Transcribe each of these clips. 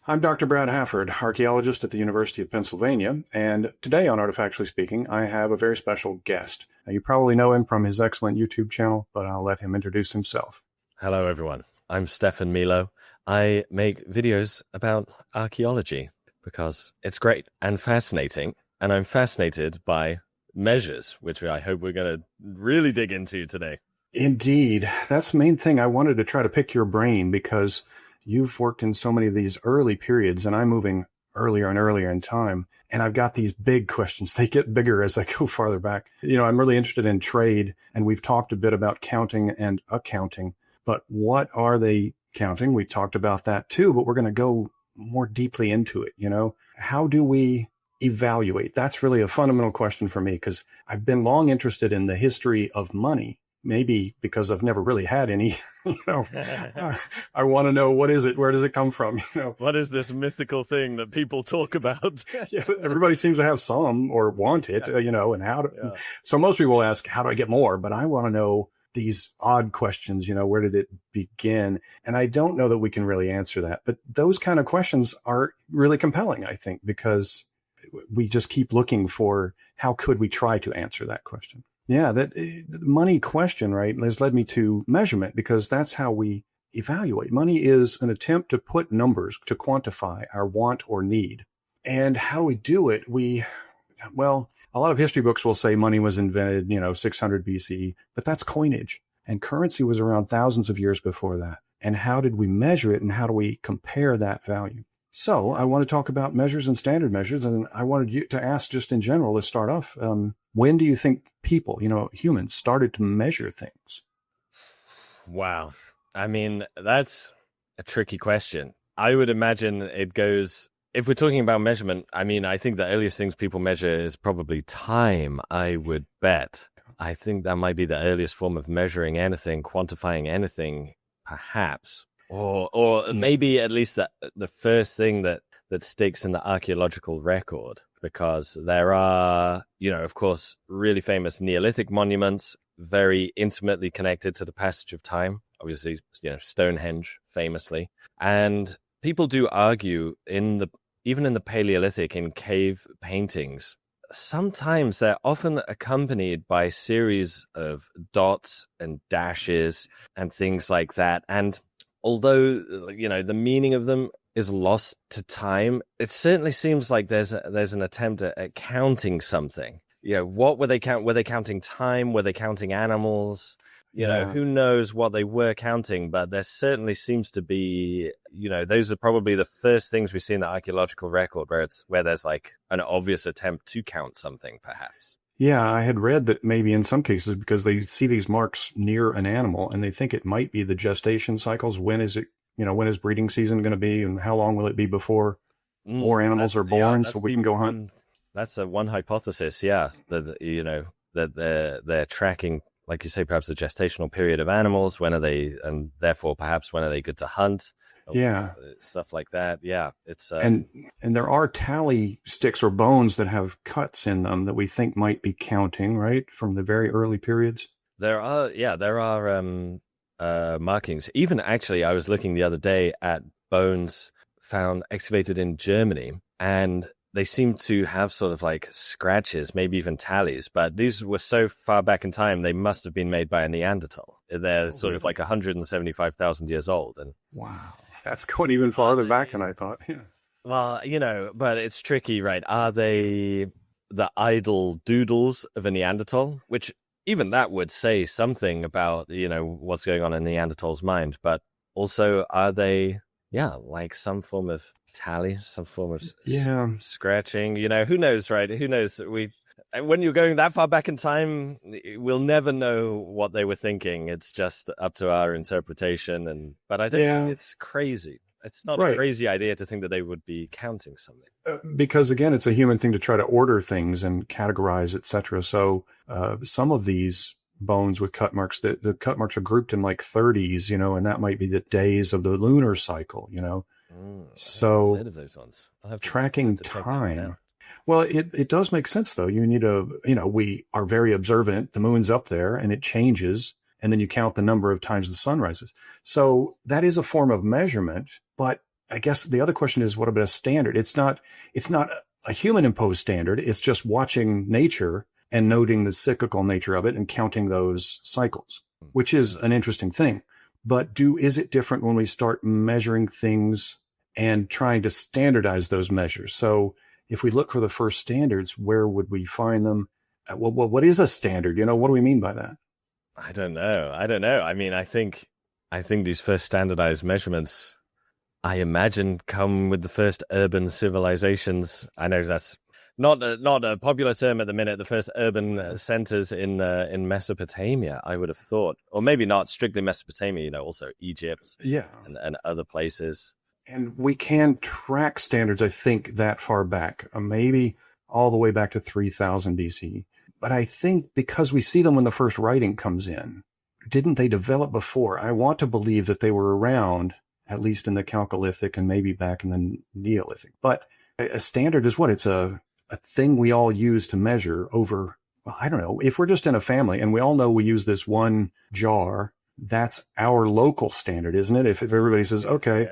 I'm Dr. Brad Hafford, archaeologist at the University of Pennsylvania, and today on Artifactually Speaking, I have a very special guest. Now, you probably know him from his excellent YouTube channel, but I'll let him introduce himself. Hello, everyone. I'm Stefan Milo. I make videos about archaeology because it's great and fascinating, and I'm fascinated by measures, which I hope we're going to really dig into today. Indeed. That's the main thing. I wanted to try to pick your brain because you've worked in so many of these early periods, and I'm moving earlier and earlier in time. And I've got these big questions. They get bigger as I go farther back. I'm really interested in trade, and we've talked a bit about counting and accounting. But what are they counting? We talked about that too, but we're going to go more deeply into it. How do we evaluate? That's really a fundamental question for me because I've been long interested in the history of money. Maybe because I've never really had any, I want to know, what is it? Where does it come from? What is this mythical thing that people talk about? Yeah, everybody seems to have some or want it, and how to, so most people ask, how do I get more? But I want to know these odd questions, where did it begin? And I don't know that we can really answer that, but those kind of questions are really compelling, I think, because we just keep looking for how could we try to answer that question. Yeah, that money question, right, has led me to measurement because that's how we evaluate. Money is an attempt to put numbers to quantify our want or need. And how we do it, a lot of history books will say money was invented, 600 BCE, but that's coinage. And currency was around thousands of years before that. And how did we measure it and how do we compare that value? So I want to talk about measures and standard measures. And I wanted you to ask just in general to start off, when do you think people, humans, started to measure things? Wow. I mean, that's a tricky question. I would imagine it goes, if we're talking about measurement, I think the earliest things people measure is probably time, I would bet. I think that might be the earliest form of measuring anything, quantifying anything, perhaps. Or maybe at least the first thing that sticks in the archaeological record, because there are, of course, really famous Neolithic monuments, very intimately connected to the passage of time. Obviously, Stonehenge, famously. And people do argue even in the Paleolithic, in cave paintings, sometimes they're often accompanied by a series of dots and dashes and things like that. And although, the meaning of them is lost to time, it certainly seems like there's an attempt at counting something. What were they counting? Were they counting time? Were they counting animals? Who knows what they were counting, but there certainly seems to be, those are probably the first things we see in the archaeological record where there's like an obvious attempt to count something, perhaps. Yeah, I had read that maybe in some cases, because they see these marks near an animal and they think it might be the gestation cycles. When is it, when is breeding season going to be and how long will it be before more animals are born so we can go hunt? That's one hypothesis, yeah, that they're tracking, like you say, perhaps the gestational period of animals. When are they, and therefore perhaps when are they good to hunt? Yeah, stuff like that. Yeah, it's and there are tally sticks or bones that have cuts in them that we think might be counting, right, from the very early periods. There are markings. Even actually, I was looking the other day at bones found excavated in Germany, and they seem to have sort of like scratches, maybe even tallies, but these were so far back in time, they must have been made by a Neanderthal. They're sort of like 175,000 years old. And wow. That's going even farther back than I thought. Yeah. Well, but it's tricky, right? Are they the idle doodles of a Neanderthal? Which even that would say something about, what's going on in Neanderthal's mind. But also, are they, like some form of tally, some form of scratching? Who knows, right? Who knows? When you're going that far back in time, we'll never know what they were thinking. It's just up to our interpretation. But I don't think it's crazy. It's not a crazy idea to think that they would be counting something. Because again, it's a human thing to try to order things and categorize, etc. So some of these bones with cut marks, the cut marks are grouped in like 30s, and that might be the days of the lunar cycle, So I've heard of those ones. tracking time. Well, it does make sense, though. You need we are very observant. The moon's up there and it changes. And then you count the number of times the sun rises. So that is a form of measurement. But I guess the other question is, what about a standard? It's not a human imposed standard. It's just watching nature and noting the cyclical nature of it and counting those cycles, which is an interesting thing. But is it different when we start measuring things and trying to standardize those measures? So if we look for the first standards, where would we find them? Well, what is a standard? What do we mean by that? I don't know. I mean, I think these first standardized measurements, I imagine, come with the first urban civilizations. I know that's not a popular term at the minute. The first urban centers in Mesopotamia, I would have thought, or maybe not strictly Mesopotamia. Also Egypt, and other places. And we can track standards, I think, that far back, maybe all the way back to 3000 BC. But I think because we see them when the first writing comes in, didn't they develop before? I want to believe that they were around, at least in the Chalcolithic and maybe back in the Neolithic. But a standard is what? It's a thing we all use to measure over, well, I don't know. If we're just in a family and we all know we use this one jar, that's our local standard, isn't it? If everybody says, okay,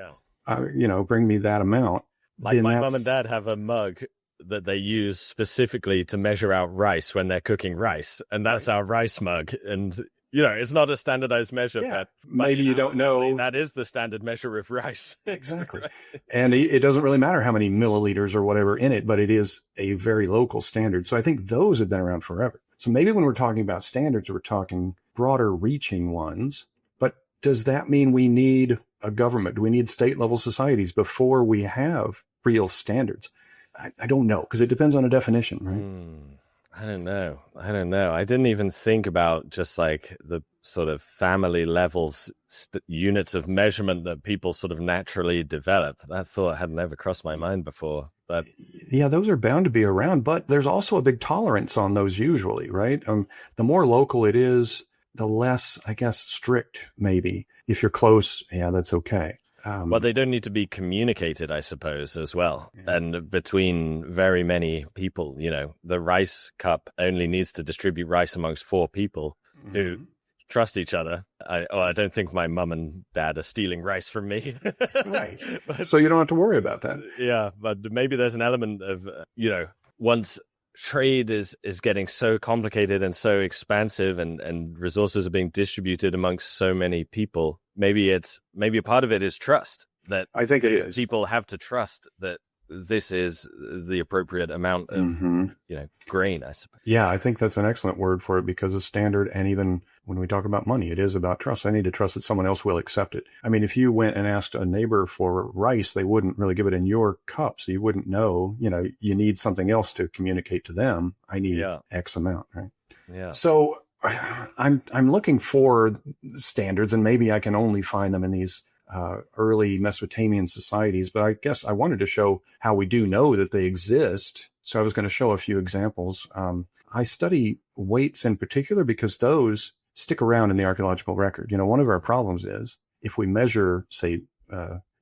bring me that amount. Like my mom and dad have a mug that they use specifically to measure out rice when they're cooking rice. And that's our rice mug. And, it's not a standardized measure. Yeah. Maybe you don't know. That is the standard measure of rice. Exactly. Right. And it doesn't really matter how many milliliters or whatever in it, but it is a very local standard. So I think those have been around forever. So maybe when we're talking about standards, we're talking broader reaching ones. But does that mean we need a government? Do we need state level societies before we have real standards? I don't know, because it depends on a definition, right? I don't know. I didn't even think about just like the sort of family levels, units of measurement that people sort of naturally develop. That thought had never crossed my mind before. But yeah, those are bound to be around, but there's also a big tolerance on those usually, right? The more local it is, the less, I guess, strict maybe. If you're close, that's okay. Well, they don't need to be communicated, I suppose, as well. Yeah. And between very many people, the rice cup only needs to distribute rice amongst 4 people who trust each other. I don't think my mum and dad are stealing rice from me. Right. So you don't have to worry about that. Yeah, but maybe there's an element of, once trade is getting so complicated and so expansive and resources are being distributed amongst so many people, maybe a part of it is trust, that I think it is. People have to trust that this is the appropriate amount of grain, I suppose. Yeah, I think that's an excellent word for it, because a standard, and even when we talk about money, it is about trust. I need to trust that someone else will accept it. I mean, if you went and asked a neighbor for rice, they wouldn't really give it in your cup, so you wouldn't know. You need something else to communicate to them. I need X amount, right? Yeah. So I'm looking for standards, and maybe I can only find them in these early Mesopotamian societies, but I guess I wanted to show how we do know that they exist. So I was going to show a few examples. I study weights in particular because those stick around in the archaeological record. One of our problems is if we measure, say,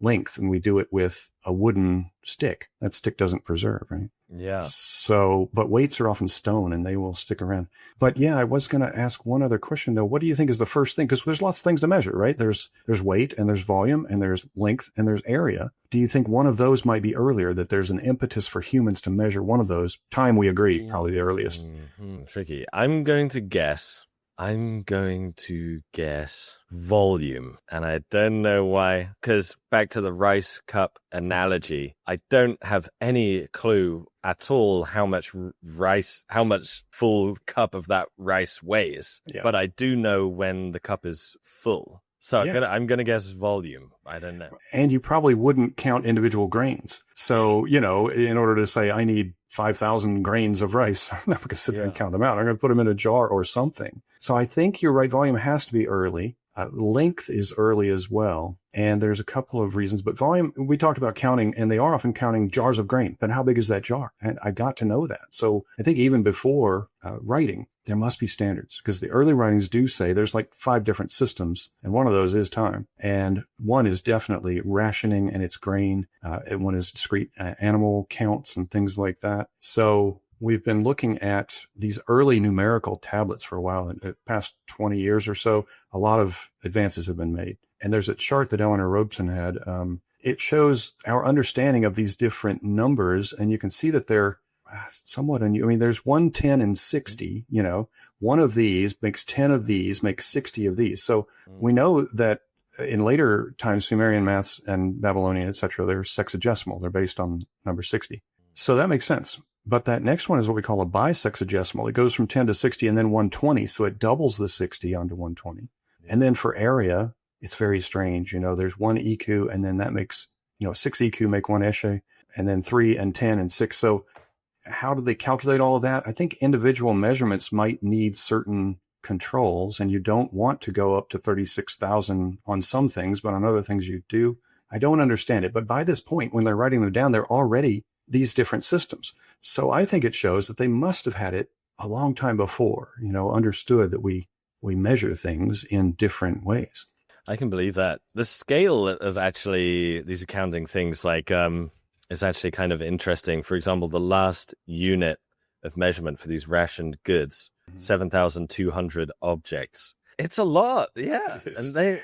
length and we do it with a wooden stick, that stick doesn't preserve, right? Yeah. So, but weights are often stone and they will stick around. But yeah, I was going to ask one other question though. What do you think is the first thing? Because there's lots of things to measure, right? There's weight and there's volume and there's length and there's area. Do you think one of those might be earlier, that there's an impetus for humans to measure one of those? Time, we agree, probably the earliest. Tricky. I'm going to guess volume. And I don't know why, because back to the rice cup analogy, I don't have any clue at all how much full cup of that rice weighs. Yeah. But I do know when the cup is full. So I'm going to guess volume. I don't know. And you probably wouldn't count individual grains. So, in order to say I need 5,000 grains of rice, I'm not going to sit there and count them out. I'm going to put them in a jar or something. So I think you're right. Volume has to be early. Length is early as well. And there's a couple of reasons. But volume, we talked about counting, and they are often counting jars of grain. But how big is that jar? And I got to know that. So I think even before writing, there must be standards, because the early writings do say there's like 5 different systems. And one of those is time. And one is definitely rationing and its grain. And one is discrete animal counts and things like that. So we've been looking at these early numerical tablets for a while. In the past 20 years or so, a lot of advances have been made. And there's a chart that Eleanor Robeson had it shows our understanding of these different numbers. And you can see that they're somewhat unusual. I mean, there's 1, 10, and 60, one of these makes 10 of these, makes 60 of these. So we know that in later times, Sumerian maths and Babylonian, etc., they're sexagesimal. They're based on number 60. So that makes sense. But that next one is what we call a bisexagesimal. It goes from 10 to 60 and then 120. So it doubles the 60 onto 120. And then for area, it's very strange. There's 1 EQ, and then that makes, 6 EQ make 1 eshe, and then 3 and 10 and 6. So how do they calculate all of that? I think individual measurements might need certain controls, and you don't want to go up to 36,000 on some things, but on other things you do. I don't understand it. But by this point, when they're writing them down, they're already these different systems. So I think it shows that they must have had it a long time before, understood that we measure things in different ways. I can believe that. The scale of actually these accounting things is actually kind of interesting. For example, the last unit of measurement for these rationed goods, 7,200 objects. It's a lot, yeah. And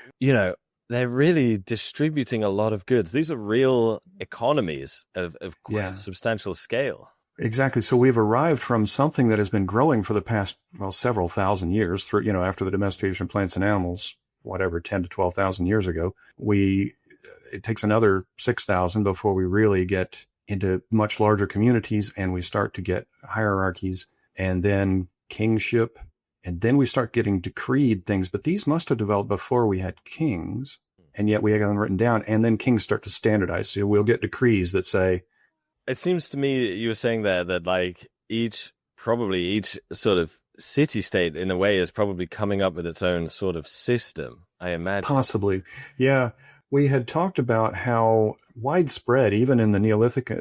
they're really distributing a lot of goods. These are real economies of quite substantial scale. Exactly. So we've arrived from something that has been growing for the past, several thousand years through, after the domestication of plants and animals, 10 to 12,000 years ago. It takes another 6,000 before we really get into much larger communities, and we start to get hierarchies and then kingship, and then we start getting decreed things. But these must have developed before we had kings, and yet we have them written down, and then kings start to standardize. So we'll get decrees that say... It seems to me you were saying there that each sort of city-state in a way is probably coming up with its own sort of system, I imagine. Possibly. Yeah. We had talked about how widespread, even in the Neolithic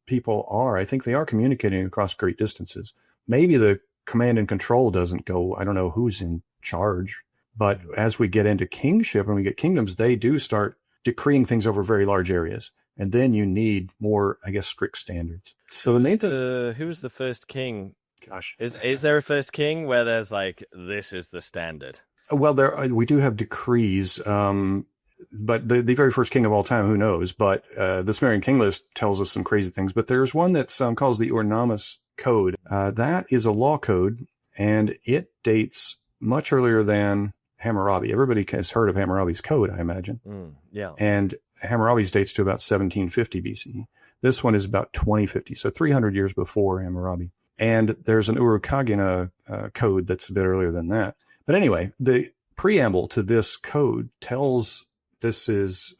people are. I think they are communicating across great distances. Maybe the command and control doesn't go, I don't know who's in charge. But as we get into kingship and we get kingdoms, they do start decreeing things over very large areas. And then you need more, strict standards. So who was the first king? Gosh. Is there a first king where there's this is the standard? Well, we do have decrees, but the very first king of all time, who knows? But the Sumerian king list tells us some crazy things. But there's one that's calls the Ur-Nammus Code. That is a law code, and it dates much earlier than Hammurabi. Everybody has heard of Hammurabi's code, I imagine. Yeah. And Hammurabi's dates to about 1750 BCE. This one is about 2050, so 300 years before Hammurabi. And there's an Urukagina code that's a bit earlier than that. But anyway, the preamble to this code tells this is,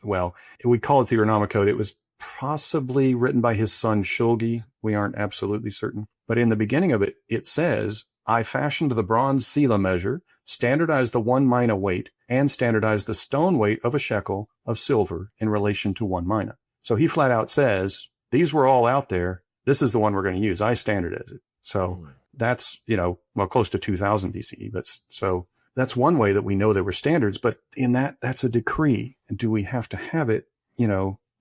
we call it the Ur-Namma Code. It was possibly written by his son Shulgi. We aren't absolutely certain. But in the beginning of it, it says, I fashioned the bronze sela measure, standardized the 1 mina weight, and standardized the stone weight of a shekel of silver in relation to 1 mina. So he flat out says, these were all out there. This is the one we're going to use. I standardize it. So that's, close to 2000 BCE. But so that's one way that we know there were standards. But in that's a decree. And do we have to have it,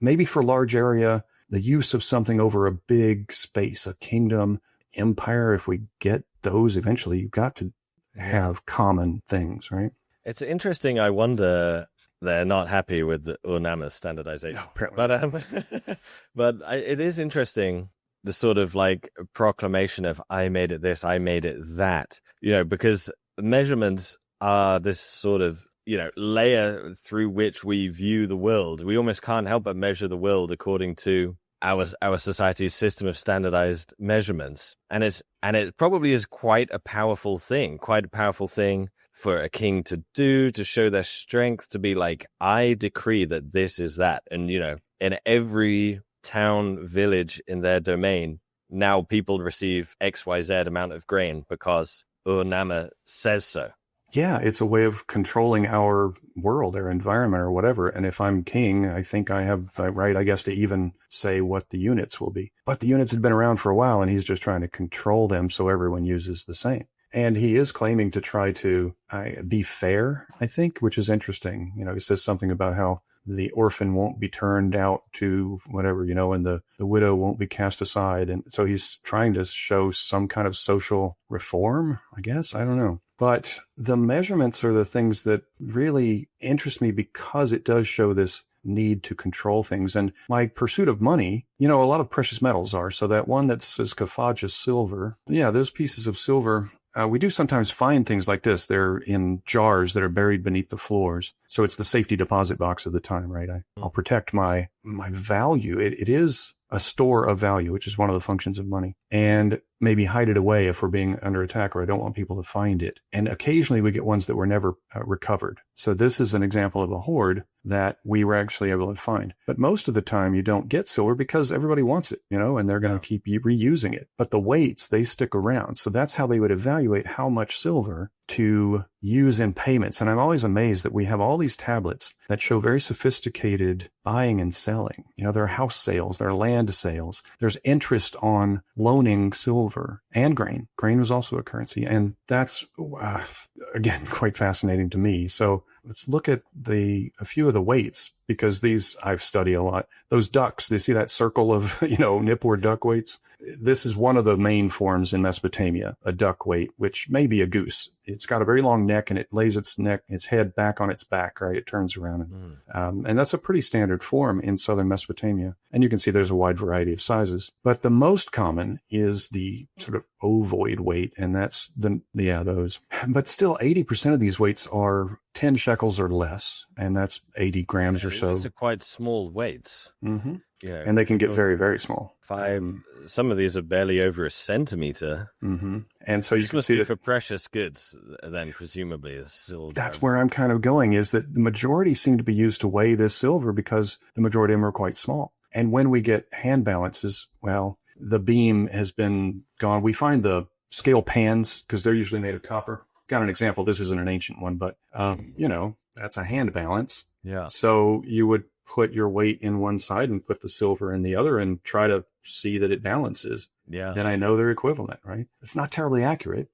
maybe for large area, the use of something over a big space, a kingdom, empire? If we get those eventually, you've got to have common things, right? It's interesting. I wonder they're not happy with the Ur-Nammus standardization. No, but it is interesting, the sort of proclamation of I made it this, I made it that, because measurements are this sort of, layer through which we view the world. We almost can't help but measure the world according to our society's system of standardized measurements. And it probably is quite a powerful thing for a king to do, to show their strength, to be I decree that this is that. And, in every town, village in their domain, now people receive XYZ amount of grain because Ur-Namma says so. Yeah, it's a way of controlling our world, our environment, or whatever. And if I'm king, I think I have the right, to even say what the units will be. But the units had been around for a while, and he's just trying to control them so everyone uses the same. And he is claiming to try to be fair, I think, which is interesting. He says something about how the orphan won't be turned out to whatever, and the widow won't be cast aside. And so he's trying to show some kind of social reform, I guess. I don't know. But the measurements are the things that really interest me, because it does show this need to control things. And my pursuit of money, a lot of precious metals are. So that one that says Kafaja silver, those pieces of silver, we do sometimes find things like this. They're in jars that are buried beneath the floors. So it's the safety deposit box of the time, right? I'll protect my value. It is a store of value, which is one of the functions of money, and maybe hide it away if we're being under attack or I don't want people to find it. And occasionally we get ones that were never recovered. So this is an example of a hoard that we were actually able to find. But most of the time you don't get silver because everybody wants it, and they're going to keep reusing it. But the weights, they stick around. So that's how they would evaluate how much silver to use in payments. And I'm always amazed that we have all these tablets that show very sophisticated buying and selling. There are house sales, there are land sales, there's interest on loaning silver and grain. Grain was also a currency. And that's, again, quite fascinating to me. So let's look at a few of the weights, because these I've studied a lot. Those ducks, they see that circle of, Nippur duck weights? This is one of the main forms in Mesopotamia, a duck weight, which may be a goose. It's got a very long neck and it lays its head back on its back, right? It turns around. And that's a pretty standard form in southern Mesopotamia. And you can see there's a wide variety of sizes. But the most common is the sort of ovoid weight, and that's those. But still, 80% of these weights are 10 shekels or less, and that's 80 grams or so. These are quite small weights. Mm-hmm. Yeah, and they can get very, very small. Some of these are barely over a centimeter. Mm-hmm. And so you can see that for precious goods, then presumably it's silver. That's where I'm kind of going, is that the majority seem to be used to weigh this silver because the majority of them are quite small. And when we get hand balances, well, the beam has been gone. We find the scale pans because they're usually made of copper. Got an example. This isn't an ancient one, but, that's a hand balance. Yeah. So you would put your weight in one side and put the silver in the other and try to see that it balances. Yeah. Then I know they're equivalent, right? It's not terribly accurate.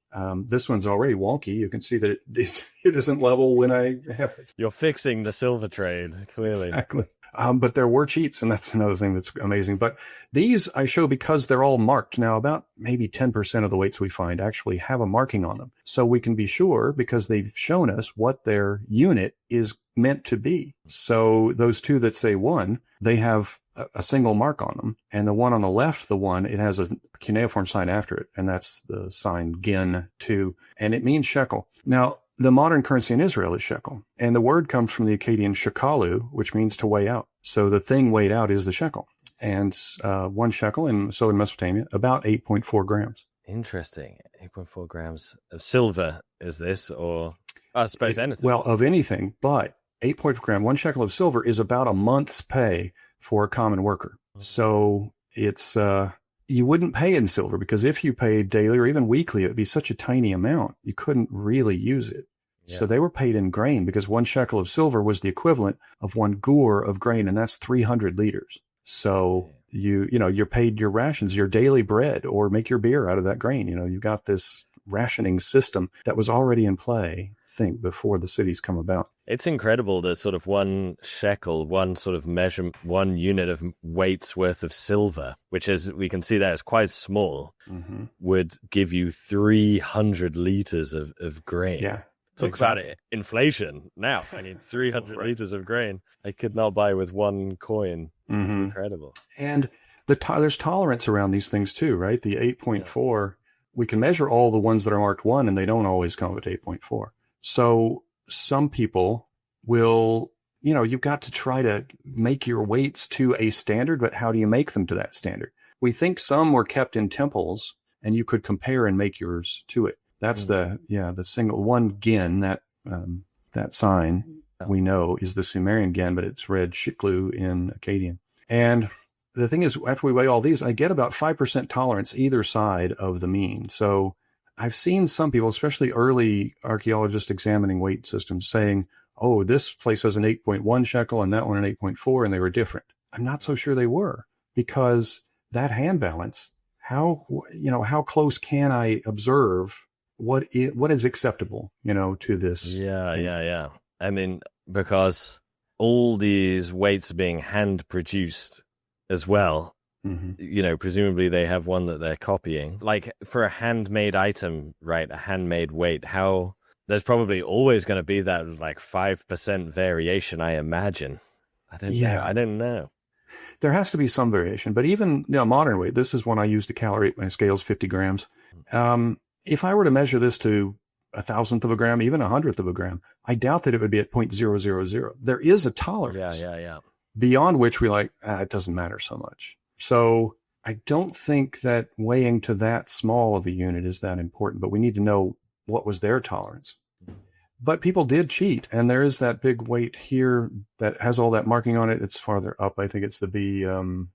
This one's already wonky. You can see that it isn't level when I have it. You're fixing the silver trade, clearly. Exactly. But there were cheats, and that's another thing that's amazing. But these I show because they're all marked. Now, about maybe 10% of the weights we find actually have a marking on them. So we can be sure, because they've shown us what their unit is meant to be. So those two that say 1, they have a single mark on them. And the one on the left, it has a cuneiform sign after it, and that's the sign Gin 2, and it means shekel. Now, the modern currency in Israel is shekel, and the word comes from the Akkadian shekalu, which means to weigh out. So the thing weighed out is the shekel, and 1 shekel in Mesopotamia, about 8.4 grams. Interesting. 8.4 grams of silver is this, or I suppose anything? Well, of anything, but 8.4 grams, 1 shekel of silver is about a month's pay for a common worker. So it's you wouldn't pay in silver, because if you paid daily or even weekly, it would be such a tiny amount, you couldn't really use it. Yeah. So they were paid in grain, because 1 shekel of silver was the equivalent of 1 gur of grain, and that's 300 liters. So you're paid your rations, your daily bread, or make your beer out of that grain. You've got this rationing system that was already in play, before the cities come about. It's incredible that sort of 1 shekel, one sort of measure, 1 unit of weight's worth of silver, which is, we can see that is quite small, would give you 300 liters of grain. Yeah. Talk about it. Inflation now. I need 300 liters of grain. I could not buy with 1 coin. It's incredible. And there's tolerance around these things too, right? The 8.4, we can measure all the ones that are marked 1, and they don't always come with 8.4. So some people will, you've got to try to make your weights to a standard, but how do you make them to that standard? We think some were kept in temples, and you could compare and make yours to it. That's the single 1 gin, that sign we know is the Sumerian gin, but it's read shiklu in Akkadian. And the thing is, after we weigh all these, I get about 5% tolerance either side of the mean. So I've seen some people, especially early archaeologists examining weight systems, saying, oh, this place has an 8.1 shekel and that one an 8.4, and they were different. I'm not so sure they were, because that hand balance, how close can I observe what is acceptable, to this? Yeah. I mean, because all these weights are being hand produced as well. Presumably they have one that they're copying. Like for a handmade item, right? A handmade weight, there's probably always going to be that like 5% variation, I imagine. I don't know. There has to be some variation, but even modern weight, this is one I use to calibrate my scales, 50 grams. If I were to measure this to 1,000th of a gram, even 100th of a gram, I doubt that it would be at 0.000. There is a tolerance beyond which it doesn't matter so much. So I don't think that weighing to that small of a unit is that important, but we need to know what was their tolerance. But people did cheat, and there is that big weight here that has all that marking on it. It's farther up. I think it's the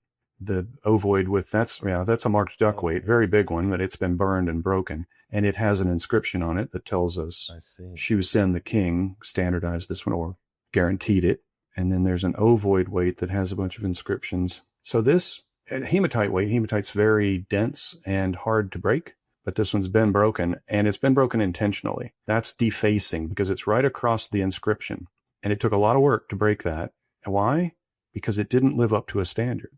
ovoid with that's a marked duck weight, very big one, but it's been burned and broken, and it has an inscription on it that tells us Shu Sen the king standardized this one or guaranteed it. And then there's an ovoid weight that has a bunch of inscriptions. So this hematite weight, hematite's very dense and hard to break. But this one's been broken, and it's been broken intentionally. That's defacing because it's right across the inscription. And it took a lot of work to break that. Why? Because it didn't live up to a standard.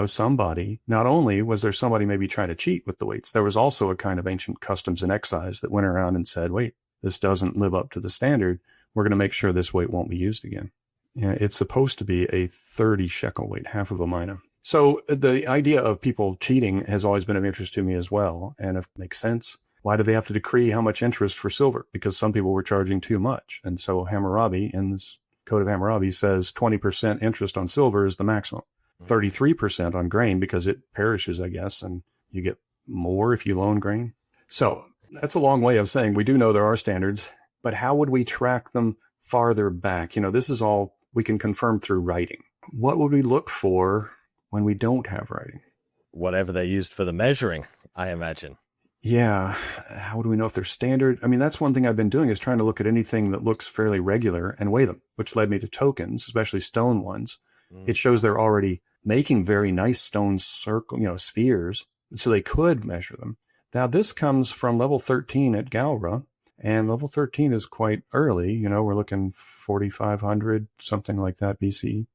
Somebody, not only was there somebody maybe trying to cheat with the weights, there was also a kind of ancient customs and excise that went around and said, wait, this doesn't live up to the standard. We're going to make sure this weight won't be used again. It's supposed to be a 30 shekel weight, half of a mina. So the idea of people cheating has always been of interest to me as well. And it makes sense. Why do they have to decree how much interest for silver? Because some people were charging too much. And so Hammurabi, in this Code of Hammurabi, says 20% interest on silver is the maximum. 33% on grain because it perishes, I guess, and you get more if you loan grain. So that's a long way of saying we do know there are standards, but how would we track them farther back? This is all we can confirm through writing. What would we look for when we don't have writing? Whatever they used for the measuring, I imagine. Yeah. How do we know if they're standard? I mean, that's one thing I've been doing is trying to look at anything that looks fairly regular and weigh them, which led me to tokens, especially stone ones. It shows they're already making very nice stone spheres, so they could measure them. Now, this comes from level 13 at Galra, and level 13 is quite early. We're looking 4,500, something like that BCE.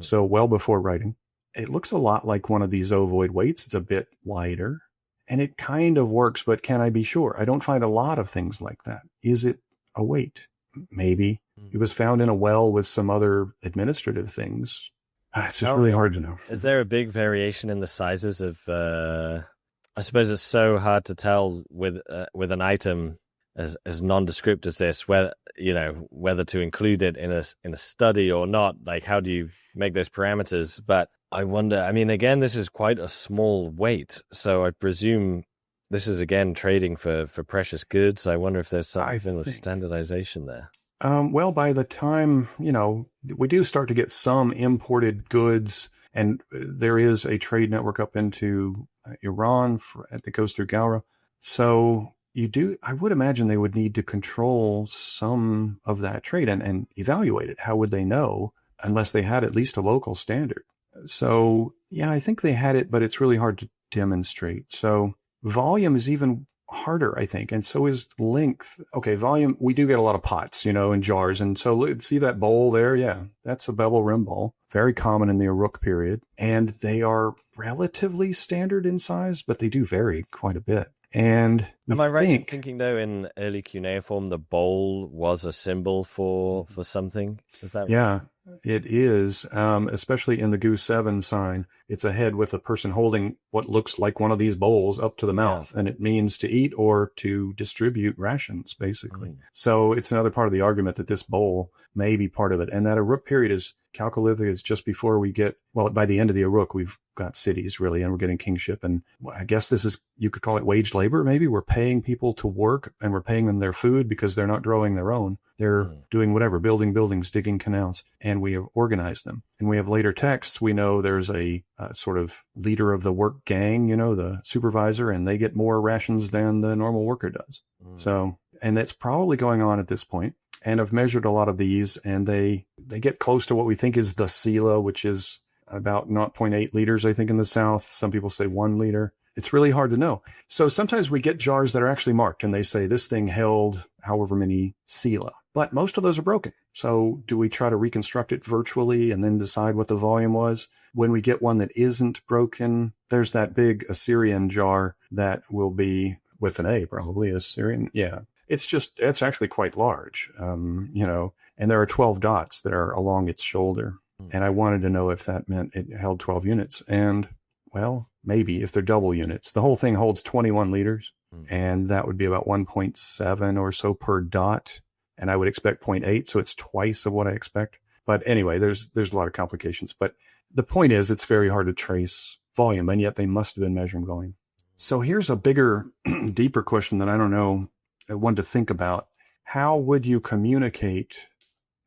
So well before writing. It looks a lot like one of these ovoid weights. It's a bit wider, and it kind of works, but can I be sure? I don't find a lot of things like that. Is it a weight? Maybe. It was found in a well with some other administrative things. It's just really hard to know. Is there a big variation in the sizes of, I suppose it's so hard to tell with an item as nondescript as this, whether to include it in a study or not. Like, how do you make those parameters? But I wonder, I mean, again, this is quite a small weight. So I presume this is, again, trading for precious goods. I wonder if there's something with standardization there. Well, by the time, we do start to get some imported goods, and there is a trade network up into Iran that goes through Galra. So I would imagine they would need to control some of that trade and evaluate it. How would they know unless they had at least a local standard? So, yeah, I think they had it, but it's really hard to demonstrate. So volume is even harder, I think. And so is length. Okay, volume, we do get a lot of pots, in jars. And so see that bowl there? Yeah, that's a bevel rim bowl. Very common in the Uruk period. And they are relatively standard in size, but they do vary quite a bit. And am I right in thinking, though, in early cuneiform, the bowl was a symbol for something? Is that Yeah, it is, especially in the Gu 7 sign. It's a head with a person holding what looks like one of these bowls up to the mouth, and it means to eat or to distribute rations, basically. So it's another part of the argument that this bowl may be part of it. And that Uruk period is Chalcolithic is just before we get, well, by the end of the Uruk, we've got cities, really, and we're getting kingship. And I guess this is, you could call it wage labor, maybe. We're paying people to work, and we're paying them their food because they're not growing their own. They're doing whatever, building buildings, digging canals, and we have organized them. And we have later texts. We know there's a sort of leader of the work gang, the supervisor, and they get more rations than the normal worker does. So, and that's probably going on at this point. And I've measured a lot of these, and they get close to what we think is the sila, which is about 0.8 liters, I think, in the south. Some people say 1 liter. It's really hard to know. So sometimes we get jars that are actually marked, and they say this thing held however many sila. But most of those are broken. So do we try to reconstruct it virtually and then decide what the volume was? When we get one that isn't broken, there's that big Assyrian jar that will be with an A, probably Assyrian. Yeah. It's actually quite large, and there are 12 dots that are along its shoulder. And I wanted to know if that meant it held 12 units. And, well, maybe if they're double units. The whole thing holds 21 liters, and that would be about 1.7 or so per dot. And I would expect 0.8, so it's twice of what I expect. But anyway, there's a lot of complications. But the point is, it's very hard to trace volume, and yet they must have been measuring volume. So here's a bigger, deeper question that I don't know, I wanted to think about. How would you communicate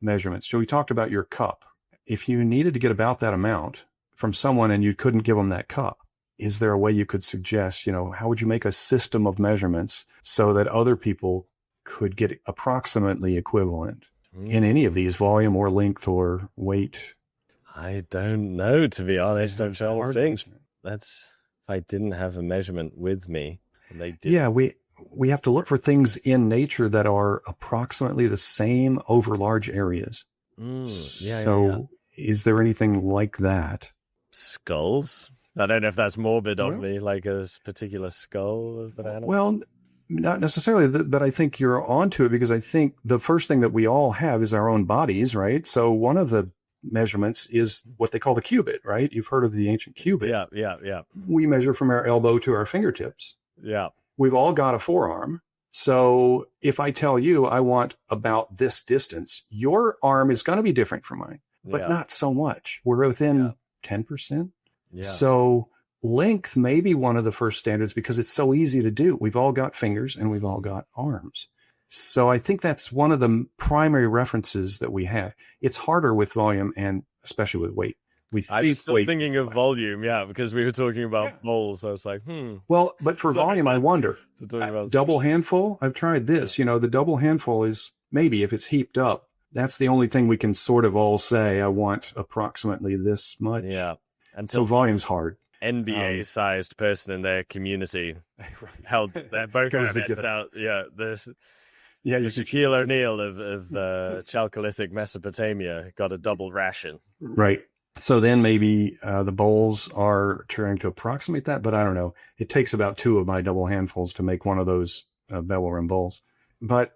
measurements? So we talked about your cup. If you needed to get about that amount from someone and you couldn't give them that cup, is there a way you could suggest, how would you make a system of measurements so that other people could get approximately equivalent in any of these, volume or length or weight? I don't know, to be honest. I'm trying to think. That's if I didn't have a measurement with me. And they did. Yeah, we have to look for things in nature that are approximately the same over large areas. Is there anything like that? Skulls? I don't know if that's morbid of me, like a particular skull of an animal. Well, not necessarily, but I think you're onto it, because I think the first thing that we all have is our own bodies, right? So one of the measurements is what they call the cubit, right? You've heard of the ancient cubit. Yeah. We measure from our elbow to our fingertips. Yeah. We've all got a forearm. So if I tell you I want about this distance, your arm is going to be different from mine, but not so much. We're within 10%. Yeah. So length may be one of the first standards because it's so easy to do. We've all got fingers and we've all got arms. So I think that's one of the primary references that we have. It's harder with volume and especially with weight. I'm still thinking of volume, because we were talking about bowls. I was like, Well, but for volume, I wonder. Double handful, I've tried this. The double handful is maybe if it's heaped up, that's the only thing we can sort of all say, I want approximately this much. Yeah. So volume's hard. NBA-sized person in their community held their both hands out. Yeah, there's Shaquille O'Neal of Chalcolithic Mesopotamia got a double ration. Right. So then maybe the bowls are trying to approximate that, but I don't know. It takes about 2 of my double handfuls to make one of those bevel rim bowls. But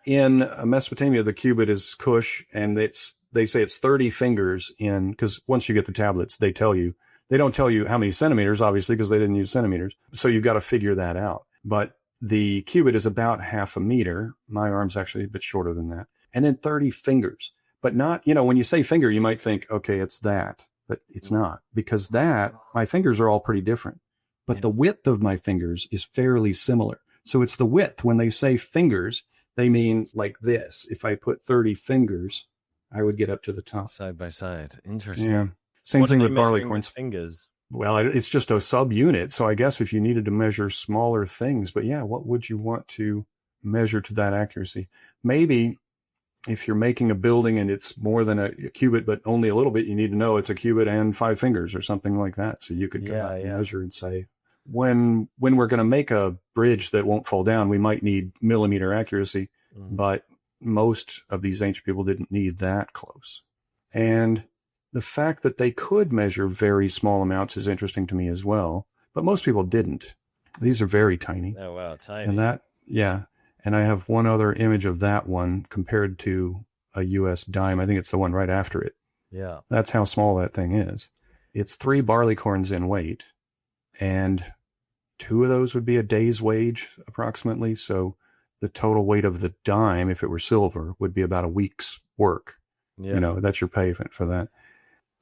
in Mesopotamia, the cubit is cush, and they say it's 30 fingers in, because once you get the tablets, they don't tell you how many centimeters, obviously, because they didn't use centimeters. So you've got to figure that out. But the cubit is about half a meter. My arm's actually a bit shorter than that. And then 30 fingers. But not, when you say finger, you might think, okay, it's that, but it's not, because my fingers are all pretty different, but the width of my fingers is fairly similar. So it's the width. When they say fingers, they mean like this. If I put 30 fingers, I would get up to the top. Side by side. Interesting. Yeah. Same thing with barleycorns. Fingers. Well, it's just a subunit. So I guess if you needed to measure smaller things, but what would you want to measure to that accuracy? Maybe if you're making a building and it's more than a cubit, but only a little bit, you need to know it's a cubit and 5 fingers or something like that. So you could go out and measure and say, when we're going to make a bridge that won't fall down, we might need millimeter accuracy, but most of these ancient people didn't need that close. And the fact that they could measure very small amounts is interesting to me as well, but most people didn't. These are very tiny. Oh, wow, tiny. And and I have one other image of that one compared to a US dime. I think it's the one right after it. Yeah. That's how small that thing is. It's 3 barleycorns in weight, and 2 of those would be a day's wage approximately. So the total weight of the dime, if it were silver, would be about a week's work. Yeah. That's your payment for that.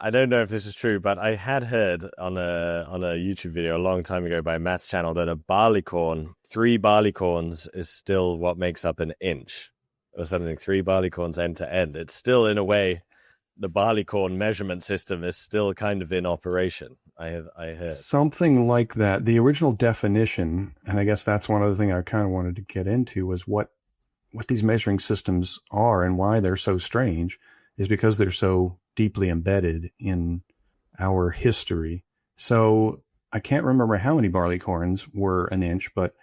I don't know if this is true, but I had heard on a YouTube video a long time ago by Matt's channel that a barleycorn, 3 barleycorns is still what makes up an inch or something. 3 barleycorns end to end. It's still, in a way, the barleycorn measurement system is still kind of in operation. I heard something like that. The original definition, and I guess that's one other thing I kind of wanted to get into, was what these measuring systems are and why they're so strange, is because they're so deeply embedded in our history. So I can't remember how many barleycorns were an inch, but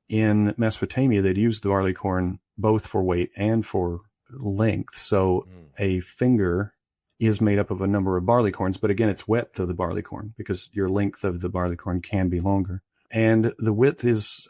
in Mesopotamia, they'd used the barleycorn both for weight and for length. So a finger is made up of a number of barleycorns, but again, it's width of the barleycorn, because your length of the barleycorn can be longer. And the width is,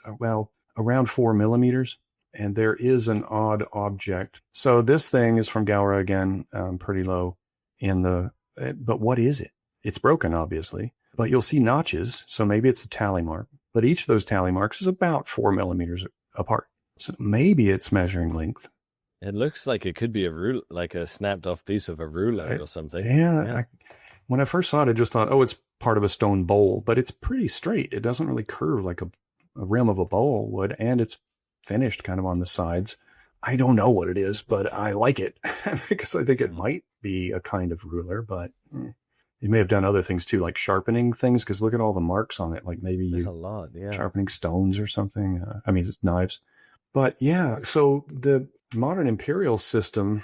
around 4 millimeters. And there is an odd object. So this thing is from Gowra again, pretty low in the But what is it? It's broken, obviously, but you'll see notches. So maybe it's a tally mark, but each of those tally marks is about 4 millimeters apart. So maybe it's measuring length. It looks like it could be a ruler, like a snapped off piece of a ruler or something. Yeah. When I first saw it, I just thought, oh, it's part of a stone bowl, but it's pretty straight. It doesn't really curve like a rim of a bowl would, and it's finished kind of on the sides. I don't know what it is, but I like it because I think it might be a kind of ruler, but it may have done other things too, like sharpening things, because look at all the marks on it. Like maybe there's a lot, sharpening stones or something. It's knives. But yeah, so the modern imperial system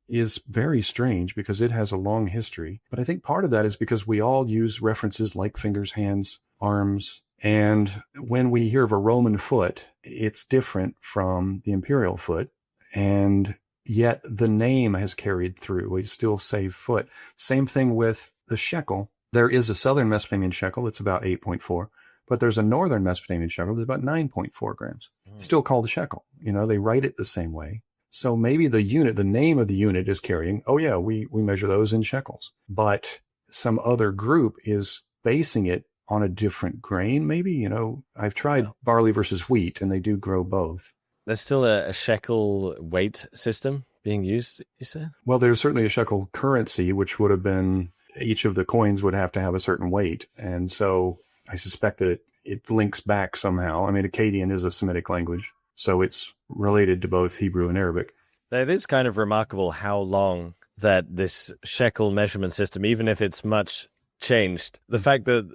is very strange because it has a long history. But I think part of that is because we all use references like fingers, hands, arms. And when we hear of a Roman foot, it's different from the imperial foot. And yet the name has carried through. We still say foot. Same thing with the shekel. There is a southern Mesopotamian shekel that's about 8.4, but there's a northern Mesopotamian shekel that's about 9.4 grams. Still called a shekel. They write it the same way. So maybe the name of the unit is carrying, we measure those in shekels. But some other group is basing it on a different grain, maybe. I've tried barley versus wheat, and they do grow both. There's still a shekel weight system being used, you said? Well, there's certainly a shekel currency, which would have been, each of the coins would have to have a certain weight. And so I suspect that it links back somehow. Akkadian is a Semitic language, so it's related to both Hebrew and Arabic. It is kind of remarkable how long that this shekel measurement system, even if it's much changed, the fact that,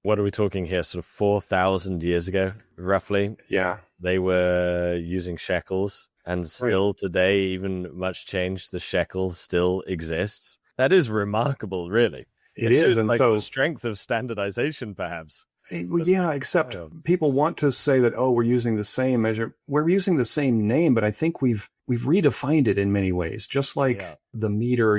what are we talking here, sort of 4,000 years ago, roughly? Yeah. They were using shekels, and still today, even much changed, the shekel still exists. That is remarkable, really. It is, and like so the strength of standardization, perhaps. Yeah, except people want to say that, we're using the same measure. We're using the same name, but I think we've redefined it in many ways. Just like the meter,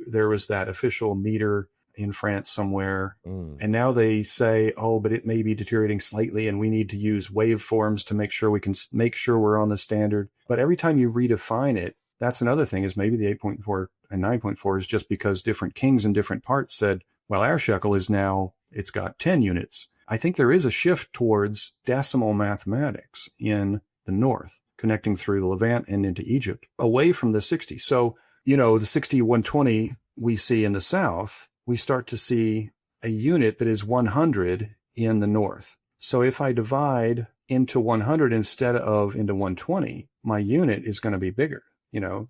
there was that official meter in France somewhere. And now they say, but it may be deteriorating slightly and we need to use waveforms to make sure we can make sure we're on the standard. But every time you redefine it, that's another thing, is maybe the 8.4 and 9.4 is just because different kings in different parts said, well, our shekel is now, it's got 10 units. I think there is a shift towards decimal mathematics in the north, connecting through the Levant and into Egypt, away from the 60. So, the 60, 120 we see in the south, we start to see a unit that is 100 in the north. So if I divide into 100 instead of into 120, my unit is going to be bigger,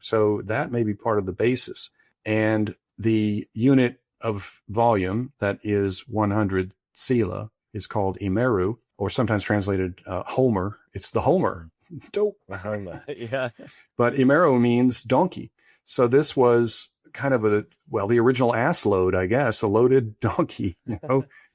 so that may be part of the basis. And the unit of volume that is 100 sila is called imeru, or sometimes translated Homer. It's the Homer. Dope. Homer, yeah. But imeru means donkey. So this was kind of the original ass load, I guess, a loaded donkey,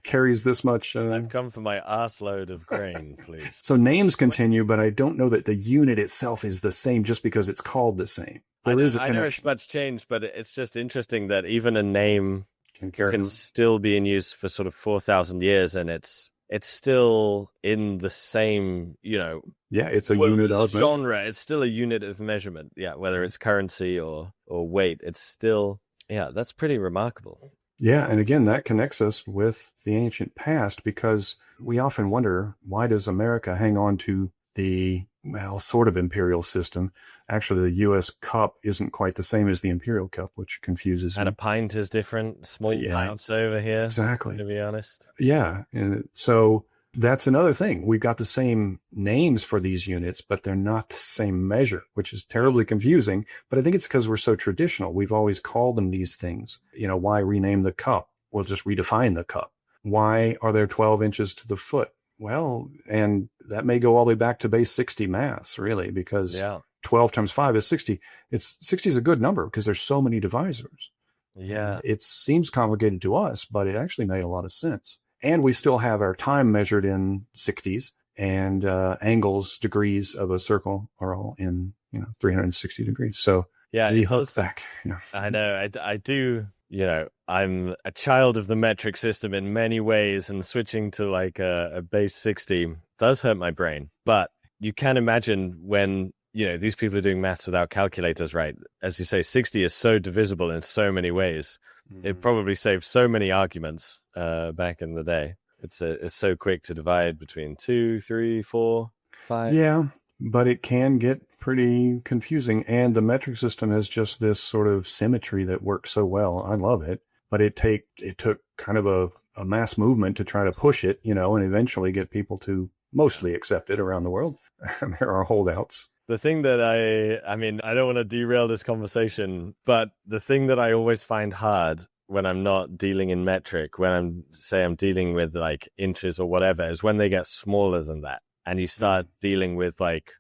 carries this much. I've come for my ass load of grain, please. So names continue, but I don't know that the unit itself is the same just because it's called the same. I know it's much changed, but it's just interesting that even a name can still be in use for sort of 4,000 years, and it's still in the same, it's a unit of genre. It's still a unit of measurement. Yeah, whether it's currency or weight, it's still, that's pretty remarkable. Yeah, and again, that connects us with the ancient past, because we often wonder, why does America hang on to the, sort of imperial system? Actually, the U.S. cup isn't quite the same as the imperial cup, which confuses me. And a pint is different. Small pints over here. Exactly. To be honest. Yeah. And so that's another thing. We've got the same names for these units, but they're not the same measure, which is terribly confusing. But I think it's because we're so traditional. We've always called them these things. Why rename the cup? We'll just redefine the cup. Why are there 12 inches to the foot? Well, and that may go all the way back to base 60 maths, really, because 12 times 5 is 60. 60 is a good number because there's so many divisors. Yeah. It seems complicated to us, but it actually made a lot of sense. And we still have our time measured in 60s, and angles, degrees of a circle are all in, 360 degrees. So we hook back. I know. I do. I'm a child of the metric system in many ways, and switching to like a base 60 does hurt my brain. But you can imagine when, these people are doing maths without calculators, right? As you say, 60 is so divisible in so many ways It probably saved so many arguments back in the day. It's so quick to divide between 2, 3, 4, 5. Yeah, but it can get pretty confusing. And the metric system has just this sort of symmetry that works so well. I love it. But it took kind of a mass movement to try to push it, and eventually get people to mostly accept it around the world. There are holdouts. The thing that I mean, I don't want to derail this conversation, but the thing that I always find hard when I'm not dealing in metric, when I'm dealing with like inches or whatever, is when they get smaller than that. And you start dealing with like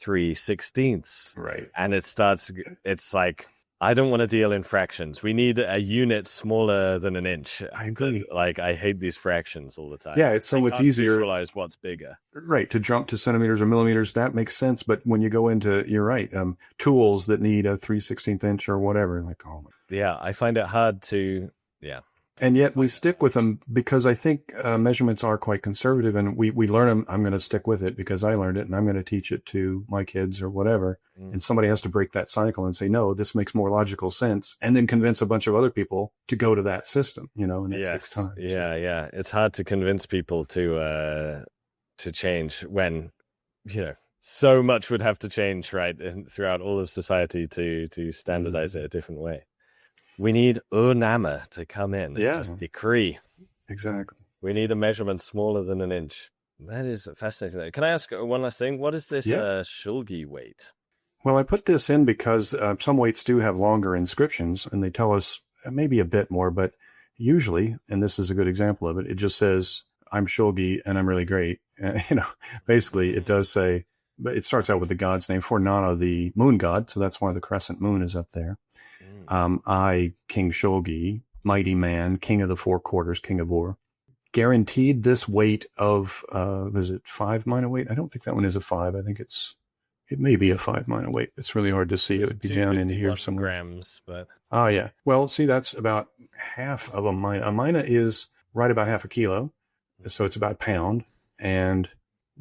3/16. Right. And it's like, I don't want to deal in fractions. We need a unit smaller than an inch. I agree. Like, I hate these fractions all the time. Yeah, it's so much easier. Visualize what's bigger. Right, to jump to centimeters or millimeters, that makes sense. But when you go into, you're right, tools that need a 3/16 inch or whatever, like, oh my. Yeah, I find it hard to, And yet we stick with them because I think measurements are quite conservative, and we learn them. I'm going to stick with it because I learned it, and I'm going to teach it to my kids or whatever. And somebody has to break that cycle and say, no, this makes more logical sense, and then convince a bunch of other people to go to that system, and it takes time. Yeah. It's hard to convince people to change when, so much would have to change, right, and throughout all of society to standardize it a different way. We need Urnama to come in and just decree. Exactly. We need a measurement smaller than an inch. That is fascinating. Can I ask one last thing? What is this Shulgi weight? Well, I put this in because some weights do have longer inscriptions, and they tell us maybe a bit more, but usually, and this is a good example of it, it just says, I'm Shulgi and I'm really great. Basically, it does say, but it starts out with the god's name, for Nana, the moon god, so that's why the crescent moon is up there. I, King Shulgi, mighty man, king of the four quarters, king of Ur, guaranteed this weight of, was it 5 mina weight? I don't think that one is a 5. I think it may be a 5 mina weight. It's really hard to see. It would be down in here somewhere. Grams, but. Oh, yeah. Well, see, that's about half of a mina. A mina is right about half a kilo. So it's about a pound. And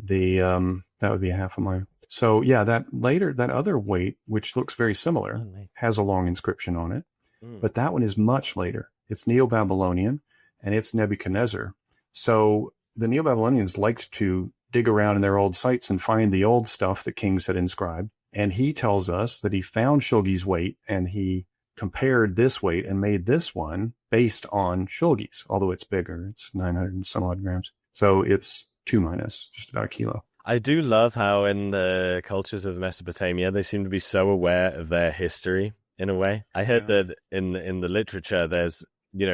that would be half a mina. So yeah, that other weight, which looks very similar, has a long inscription on it, but that one is much later. It's Neo-Babylonian, and it's Nebuchadnezzar. So the Neo-Babylonians liked to dig around in their old sites and find the old stuff that kings had inscribed. And he tells us that he found Shulgi's weight, and he compared this weight and made this one based on Shulgi's, although it's bigger. It's 900 and some odd grams. So it's 2 minus, just about a kilo. I do love how in the cultures of Mesopotamia, they seem to be so aware of their history in a way. I heard that in the literature, there's,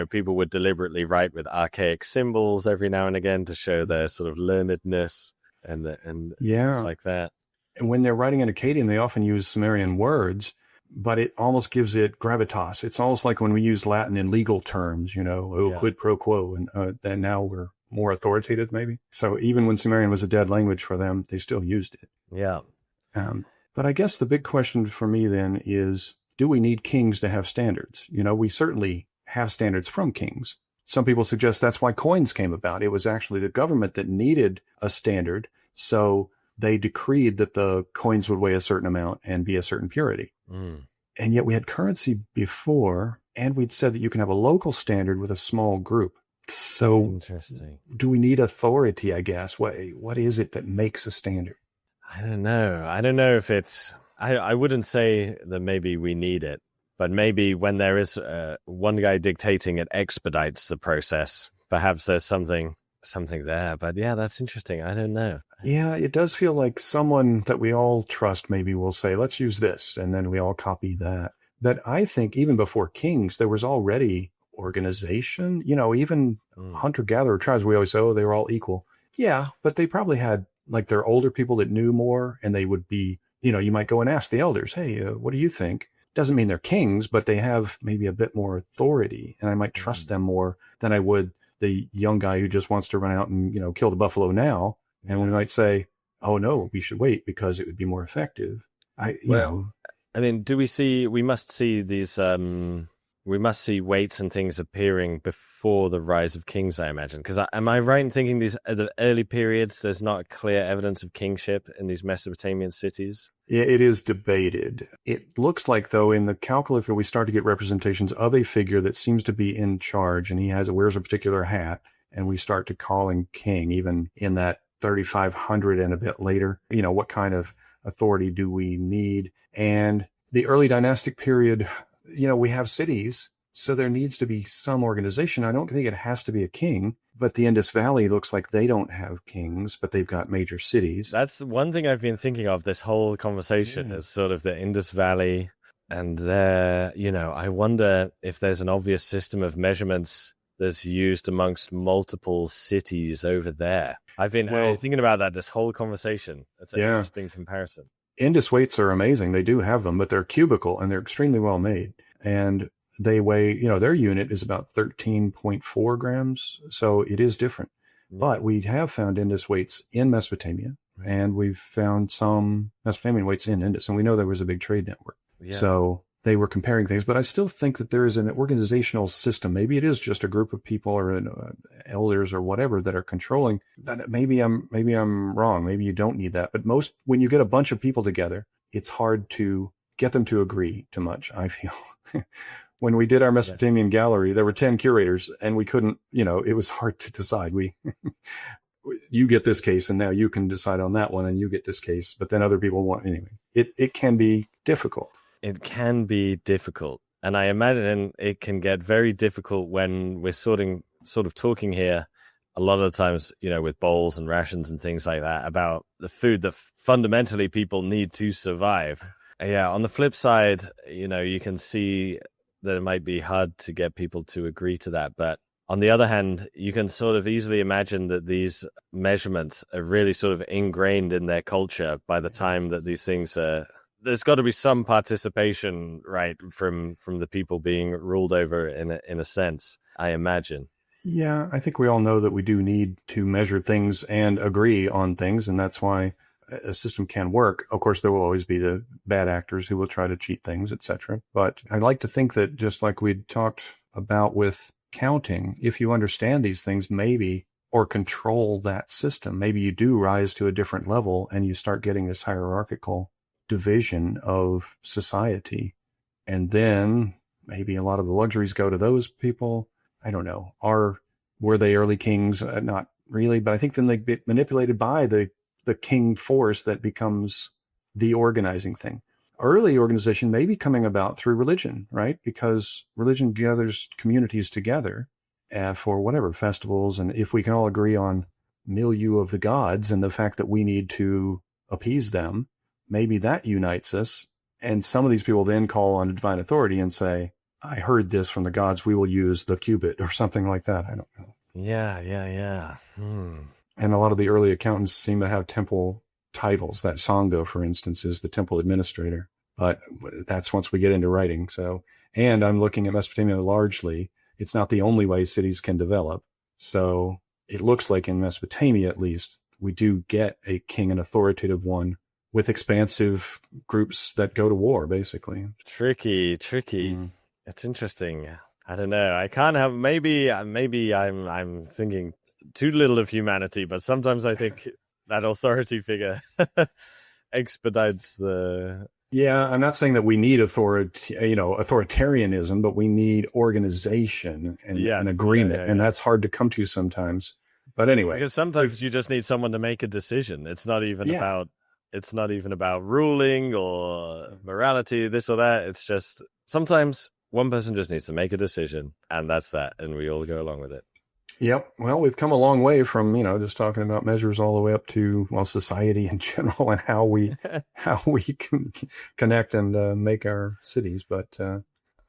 people would deliberately write with archaic symbols every now and again to show their sort of learnedness and things like that. And when they're writing in Akkadian, they often use Sumerian words, but it almost gives it gravitas. It's almost like when we use Latin in legal terms, quid pro quo, and then now we're more authoritative, maybe. So even when Sumerian was a dead language for them, they still used it. Yeah. But I guess the big question for me then is, do we need kings to have standards? We certainly have standards from kings. Some people suggest that's why coins came about. It was actually the government that needed a standard. So they decreed that the coins would weigh a certain amount and be a certain purity. And yet we had currency before, and we'd said that you can have a local standard with a small group. So interesting. Do we need authority, I guess? What is it that makes a standard? I don't know if it's, I wouldn't say that maybe we need it, but maybe when there is one guy dictating, it expedites the process. Perhaps there's something there, but yeah, that's interesting. I don't know. Yeah, it does feel like someone that we all trust maybe will say, let's use this. And then we all copy that. But I think even before kings, there was already organization, even hunter-gatherer tribes. We always say, they were all equal. Yeah, but they probably had like their older people that knew more, and they would be, you might go and ask the elders, hey, what do you think? Doesn't mean they're kings, but they have maybe a bit more authority, and I might trust them more than I would the young guy who just wants to run out and, kill the buffalo now. And we might say, oh no, we should wait because it would be more effective. I mean, we must see these we must see weights and things appearing before the rise of kings, I imagine. Because am I right in thinking these are the early periods, there's not clear evidence of kingship in these Mesopotamian cities? It is debated. It looks like, though, in the Calculator, we start to get representations of a figure that seems to be in charge, and he wears a particular hat, and we start to call him king, even in that 3,500 and a bit later. What kind of authority do we need? And the early dynastic period, we have cities, so there needs to be some organization. I don't think it has to be a king, but the Indus Valley looks like they don't have kings, but they've got major cities. That's one thing I've been thinking of this whole conversation is sort of the Indus Valley. And there, I wonder if there's an obvious system of measurements that's used amongst multiple cities over there. I've been thinking about that this whole conversation. That's an interesting comparison. Indus weights are amazing. They do have them, but they're cubical and they're extremely well made. And they weigh, their unit is about 13.4 grams. So it is different. But we have found Indus weights in Mesopotamia, and we've found some Mesopotamian weights in Indus. And we know there was a big trade network. Yeah. So they were comparing things. But I still think that there is an organizational system. Maybe it is just a group of people or elders or whatever that are controlling that. Maybe I'm wrong. Maybe you don't need that. But when you get a bunch of people together, it's hard to get them to agree too much, I feel. When we did our Mesopotamian gallery, there were 10 curators, and we couldn't, it was hard to decide. You get this case, and now you can decide on that one, and you get this case, but then other people want, anyway. It can be difficult. It can be difficult. And I imagine it can get very difficult when we're sort of talking here a lot of the times, with bowls and rations and things like that, about the food that fundamentally people need to survive. Yeah, on the flip side, you can see that it might be hard to get people to agree to that. But on the other hand, you can sort of easily imagine that these measurements are really sort of ingrained in their culture by the time that these things are. There's got to be some participation, right, from the people being ruled over in a sense, I imagine. Yeah, I think we all know that we do need to measure things and agree on things, and that's why a system can work. Of course, there will always be the bad actors who will try to cheat things, etc. But I'd like to think that, just like we talked about with counting, if you understand these things, maybe, or control that system, maybe you do rise to a different level and you start getting this hierarchical division of society. And then maybe a lot of the luxuries go to those people. I don't know. Were they early kings? Not really, but I think then they get manipulated by the king force that becomes the organizing thing. Early organization may be coming about through religion, right? Because religion gathers communities together for whatever festivals. And if we can all agree on milieu of the gods and the fact that we need to appease them, maybe that unites us. And some of these people then call on divine authority and say, I heard this from the gods, we will use the cubit or something like that. I don't know. Yeah. And a lot of the early accountants seem to have temple titles. That Sangha, for instance, is the temple administrator. But that's once we get into writing. So, and I'm looking at Mesopotamia largely. It's not the only way cities can develop. So it looks like in Mesopotamia, at least, we do get a king, an authoritative one, with expansive groups that go to war, basically. Tricky. It's interesting. I don't know. I can't have, maybe I'm thinking too little of humanity, but sometimes I think that authority figure expedites the. Yeah, I'm not saying that we need authoritarianism, but we need organization and agreement, and that's hard to come to sometimes. But anyway, because sometimes you just need someone to make a decision. It's not even about ruling or morality, this or that. It's just sometimes one person just needs to make a decision, and that's that, and we all go along with it. Yep. Well, we've come a long way from, just talking about measures all the way up to, society in general and how we can connect and make our cities. But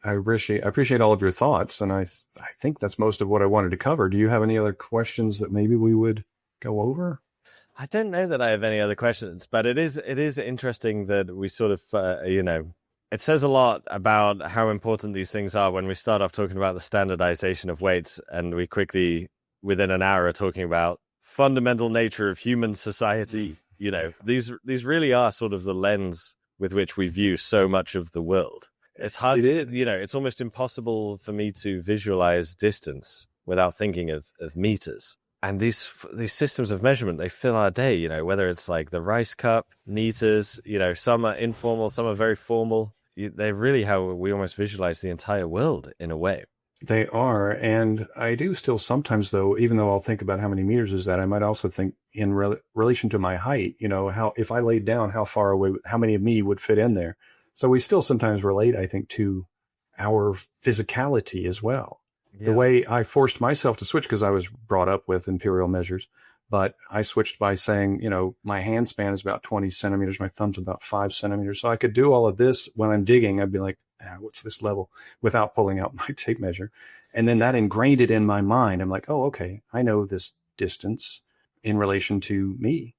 I appreciate all of your thoughts, and I think that's most of what I wanted to cover. Do you have any other questions that maybe we would go over? I don't know that I have any other questions, but it is interesting that we sort of it says a lot about how important these things are when we start off talking about the standardization of weights, and we quickly, within an hour, are talking about fundamental nature of human society. These really are sort of the lens with which we view so much of the world. It's hard. It is. It's almost impossible for me to visualize distance without thinking of meters. And these systems of measurement, they fill our day, whether it's like the rice cup, meters, some are informal, some are very formal. They're really how we almost visualize the entire world in a way. They are. And I do still sometimes, though, even though I'll think about how many meters is that, I might also think in relation to my height, how if I laid down, how far away, how many of me would fit in there. So we still sometimes relate, I think, to our physicality as well. Yeah. The way I forced myself to switch, because I was brought up with imperial measures, but I switched by saying, my hand span is about 20 centimeters, my thumb's about 5 centimeters. So I could do all of this when I'm digging. I'd be like, what's this level, without pulling out my tape measure. And then that ingrained it in my mind. I'm like, oh, okay, I know this distance in relation to me.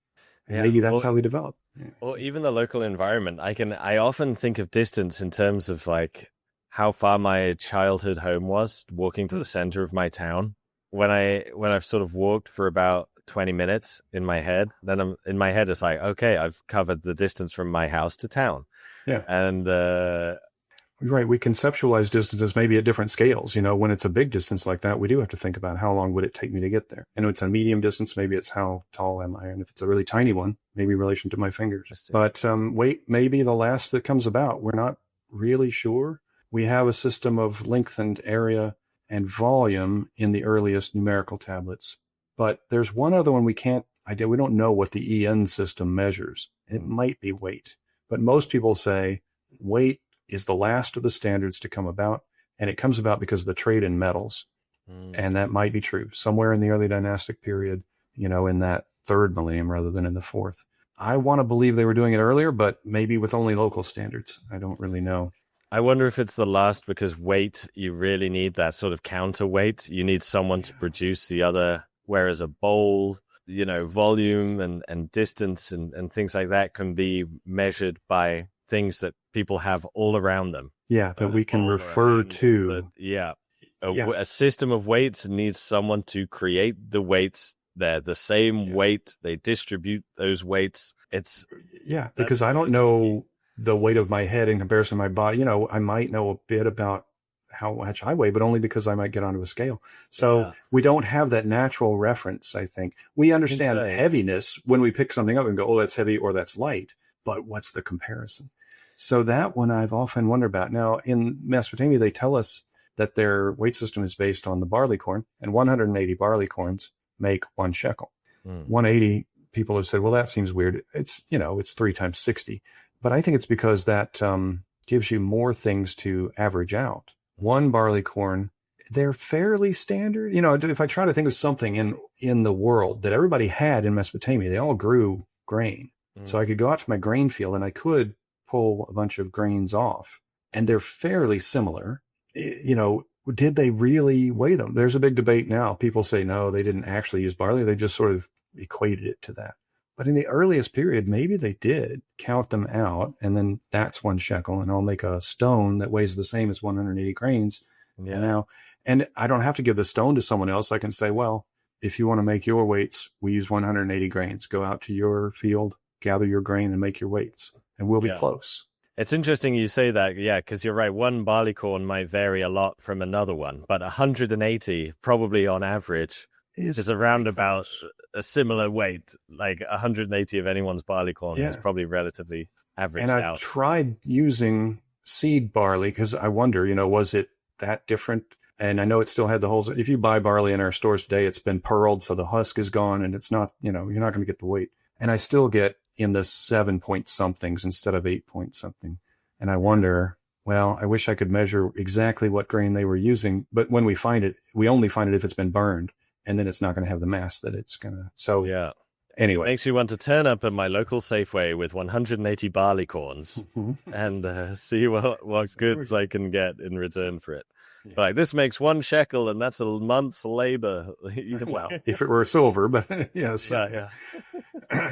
And maybe that's how we develop. Yeah. Or even the local environment. I often think of distance in terms of like how far my childhood home was, walking to the center of my town. When I've sort of walked for about 20 minutes in my head, then in my head it's like, okay, I've covered the distance from my house to town. Yeah. And right, we conceptualize distances maybe at different scales. When it's a big distance like that, we do have to think about how long would it take me to get there. And if it's a medium distance, maybe it's how tall am I? And if it's a really tiny one, maybe in relation to my fingers. But weight may be the last that comes about. We're not really sure. We have a system of length and area and volume in the earliest numerical tablets. But there's one other one we don't know what the EN system measures. It might be weight. But most people say weight is the last of the standards to come about, and it comes about because of the trade in metals. And that might be true somewhere in the early dynastic period, in that third millennium rather than in the fourth. I want to believe they were doing it earlier, but maybe with only local standards. I don't really know. I wonder if it's the last because weight, you really need that sort of counterweight. You need someone to produce the other, whereas a bowl, volume and distance and things like that can be measured by things that people have all around them. Yeah, that we can refer to. A system of weights needs someone to create the weights. They're the same weight. They distribute those weights. Because I don't know the weight of my head in comparison to my body. I might know a bit about how much I weigh, but only because I might get onto a scale. So we don't have that natural reference, I think. We understand heaviness when we pick something up and go, oh, that's heavy or that's light. But what's the comparison? So that one I've often wondered about. Now, in Mesopotamia, they tell us that their weight system is based on the barley corn, and 180 barley corns make 1 shekel. 180, people have said, well, that seems weird. It's, it's 3 times 60. But I think it's because that gives you more things to average out. 1 barley corn, they're fairly standard. If I try to think of something in the world that everybody had in Mesopotamia, they all grew grain. So I could go out to my grain field and I could pull a bunch of grains off, and they're fairly similar. Did they really weigh them? There's a big debate now. People say, no, they didn't actually use barley. They just sort of equated it to that. But in the earliest period, maybe they did count them out, and then that's 1 shekel, and I'll make a stone that weighs the same as 180 grains. Yeah. And I don't have to give the stone to someone else. I can say, well, if you want to make your weights, we use 180 grains. Go out to your field, gather your grain, and make your weights, and we'll be close. It's interesting you say that, because you're right. 1 barley corn might vary a lot from another one, but 180 probably on average is around about a similar weight. Like 180 of anyone's barley corn is probably relatively averaged out. And I've tried using seed barley because I wonder, was it that different? And I know it still had the holes. If you buy barley in our stores today, it's been pearled, so the husk is gone, and it's not, you're not going to get the weight. And I still get in the 7 point somethings instead of 8 point something. And I wonder, well, I wish I could measure exactly what grain they were using. But when we find it, we only find it if it's been burned. And then it's not going to have the mass that it's going to. So anyway. Makes me want to turn up at my local Safeway with 180 barley corns and see what goods I can get in return for it. Yeah. Like, this makes 1 shekel, and that's a month's labor. Well, if it were silver, but yes. Yeah.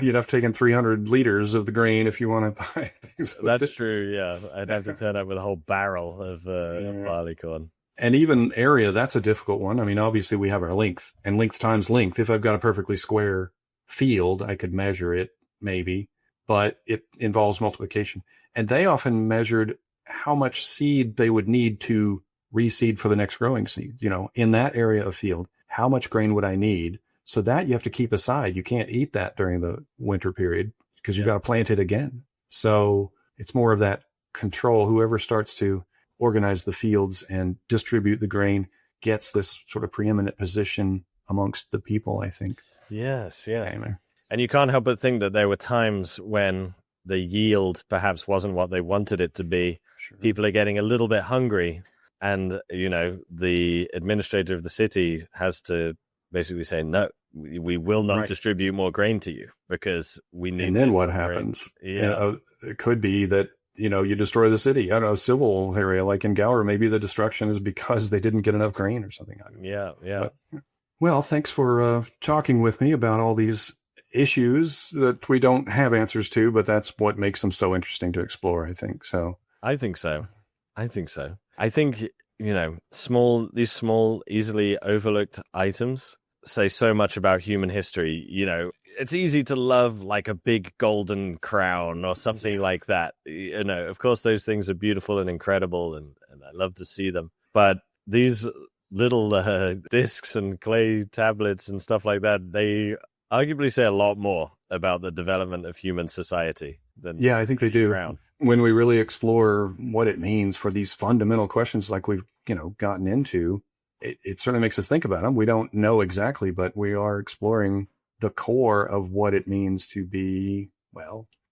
You'd have taken 300 liters of the grain if you want to buy things. That's true, yeah. I'd have to turn up with a whole barrel of barley corn. And even area, that's a difficult one. I mean, obviously we have our length, and length times length. If I've got a perfectly square field, I could measure it maybe, but it involves multiplication. And they often measured how much seed they would need to reseed for the next growing seed. In that area of field, how much grain would I need? So that you have to keep aside. You can't eat that during the winter period because you've got to plant it again. So it's more of that control. Whoever starts to organize the fields and distribute the grain gets this sort of preeminent position amongst the people, I think. Yes, yeah. Anyway. And you can't help but think that there were times when the yield perhaps wasn't what they wanted it to be. Sure. People are getting a little bit hungry, and the administrator of the city has to basically say, no, we will not distribute more grain to you because we need. And then what happens? Yeah, it could be that you destroy the city. I don't know, civil area like in Gower, maybe the destruction is because they didn't get enough grain or something. Yeah. But, well, thanks for talking with me about all these issues that we don't have answers to, but that's what makes them so interesting to explore, I think. So I think so. I think, these small, easily overlooked items say so much about human history. It's easy to love like a big golden crown or something like that. Of course, those things are beautiful and incredible, and I love to see them. But these little discs and clay tablets and stuff like that, they arguably say a lot more about the development of human society than I think they do. Crown. When we really explore what it means for these fundamental questions like we've gotten into, it certainly makes us think about them. We don't know exactly, but we are exploring the core of what it means to be,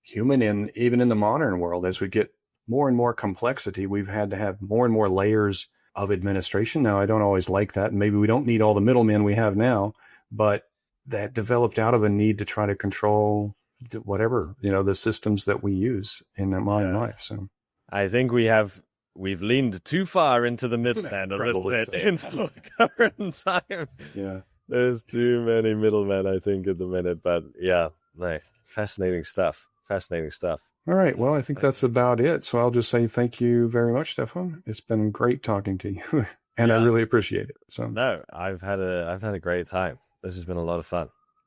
human even in the modern world. As we get more and more complexity, we've had to have more and more layers of administration. Now, I don't always like that. Maybe we don't need all the middlemen we have now, but that developed out of a need to try to control whatever, the systems that we use in modern life. So I think we've leaned too far into the middleman a little bit in our current time. Yeah. There's too many middlemen, I think, at the minute. But fascinating stuff. All right. Well, I think that's about it. So I'll just say thank you very much, Stefan. It's been great talking to you, and I really appreciate it. So no, I've had a great time. This has been a lot of fun.